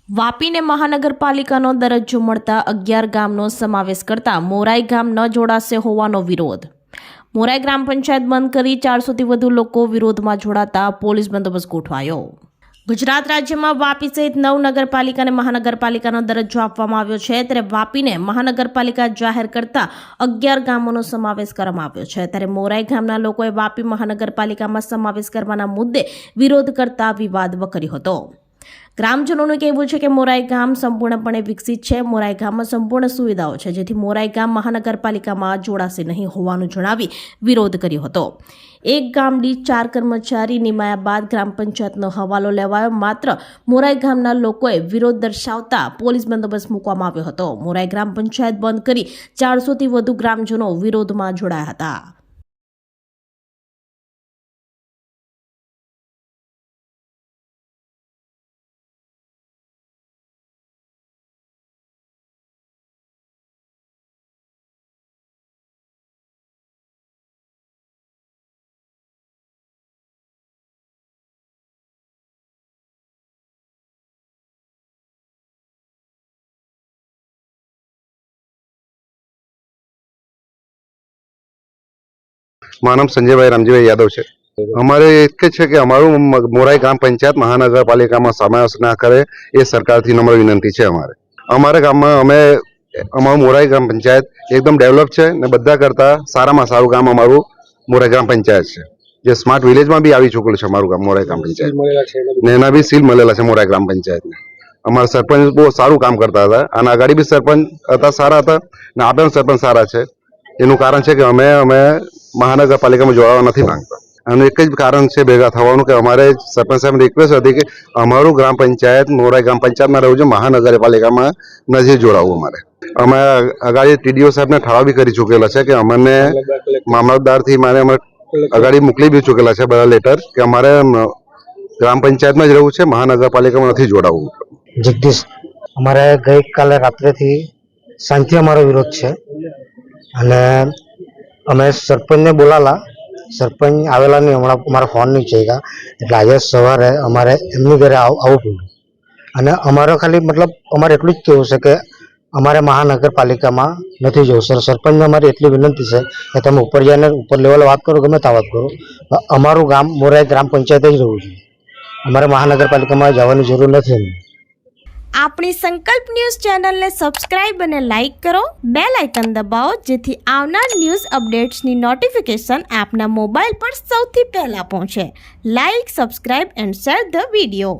વાપીને મહાનગરપાલિકાનો દરજ્જો મળતા 11 ગામનો સમાવેશ કરતા મોરાઈ ગામ ન જોડાશે હોવાનો વિરોધ। મોરાઈ ગ્રામ પંચાયત બંધ કરી 400થી વધુ લોકો વિરોધમાં જોડાતા પોલીસ બંદોબસ્ત ગોઠવાયો। ગુજરાત રાજ્યમાં વાપી સહિત 9 નગરપાલિકાને મહાનગરપાલિકાનો દરજ્જો આપવામાં આવ્યો છે, ત્યારે વાપીને મહાનગરપાલિકા જાહેર કરતા 11 ગામોનો સમાવેશ કરવામાં આવ્યો છે। ત્યારે મોરાઈ ગામના લોકોએ વાપી મહાનગરપાલિકામાં સમાવેશ કરવાના મુદ્દે વિરોધ કરતા વિવાદ વકર્યો હતો। ગ્રામજનોનું કહેવું છે કે મોરાઈ ગામ સંપૂર્ણપણે વિકસિત છે, મોરાઈ ગામમાં સંપૂર્ણ સુવિધાઓ છે, જેથી મોરાઈ ગામ મહાનગરપાલિકામાં જોડાશે નહીં હોવાનું જણાવી વિરોધ કર્યો હતો। એક ગામ દીઠ 4 કર્મચારી નિમાયા બાદ ગ્રામ પંચાયતનો હવાલો લેવાયો, માત્ર મોરાઈ ગામના લોકોએ વિરોધ દર્શાવતા પોલીસ બંદોબસ્ત મૂકવામાં આવ્યો હતો। મોરાઈ ગ્રામ પંચાયત બંધ કરી 400થી વધુ ગ્રામજનો વિરોધમાં જોડાયા હતા। મારું નામ સંજયભાઈ રામજીભાઈ યાદવ છે। અમારે એક જ છે કે અમારું મોરાઈ ગ્રામ પંચાયત મહાનગરપાલિકામાં સમાવેશ ના કરે એ સરકારથી નમ્ર વિનંતી છે। અમારા ગામમાં અમારું મોરાઈ ગ્રામ પંચાયત એકદમ ડેવલપ છે ને બધા કરતા સારામાં સારું ગામ અમારું મોરાઈ ગ્રામ પંચાયત છે, જે સ્માર્ટ વિલેજમાં બી આવી ચૂકેલું છે અમારું ગામ મોરાઈ ગ્રામ પંચાયત ને એના બી સીલ મળેલા છે મોરાઈ ગ્રામ પંચાયતને। અમારા સરપંચ બહુ સારું કામ કરતા હતા અને આગળ બી સરપંચ હતા સારા હતા ને આ પણ સરપંચ સારા છે। એનું કારણ છે કે અમે મહાનગરપાલિકામાં જોડાવા નથી માંગતા અને એક જ કારણ છે ભેગા થવાનું કે અમારે સરપંચ સાહેબ રિક્વેસ્ટ હતી કે અમારું ગ્રામ પંચાયત મોરાઈ ગ્રામ પંચાયતમાં રહેવું છે, મહાનગરપાલિકામાં નથી જોડાવવું। અમે અગાડી ટીડીઓ સાહેબને ઠરાવ બી કરી ચૂકેલા છે કે અમને મામલતદારથી અગાડી મોકલી બી ચૂકેલા છે બધા લેટર કે અમારે ગ્રામ પંચાયતમાં જ રહેવું છે, મહાનગરપાલિકામાં નથી જોડાવવું। જગદીશ, અમારે ગઈકાલે રાત્રેથી સાંજથી અમારો વિરોધ છે અને અમે સરપંચને બોલાલા, સરપંચ આવેલા નહીં, હમણાં અમારા ફોન નહીં ચાલ્યા, એટલે આજે સવારે અમારે એમની ઘરે આવવું પડ્યું અને અમારો ખાલી અમારે એટલું જ કહેવું છે કે અમારે મહાનગરપાલિકામાં નથી જવું। સરપંચને અમારી એટલી વિનંતી છે કે તમે ઉપર જઈને ઉપર લેવલે વાત કરો, ગમે ત્યાં વાત કરો, અમારું ગામ મોરાઈ ગ્રામ પંચાયત જ રહેવું જોઈએ, અમારે મહાનગરપાલિકામાં જવાની જરૂર નથી। આપણી સંકલ્પ ન્યૂઝ ચેનલને સબસ્ક્રાઇબ અને લાઇક કરો, બેલ આઇકન દબાવો, જેથી આવનાર ન્યૂઝ અપડેટ્સની નોટિફિકેશન આપના મોબાઈલ પર સૌથી પહેલા પહોંચે। Like, subscribe and share the video.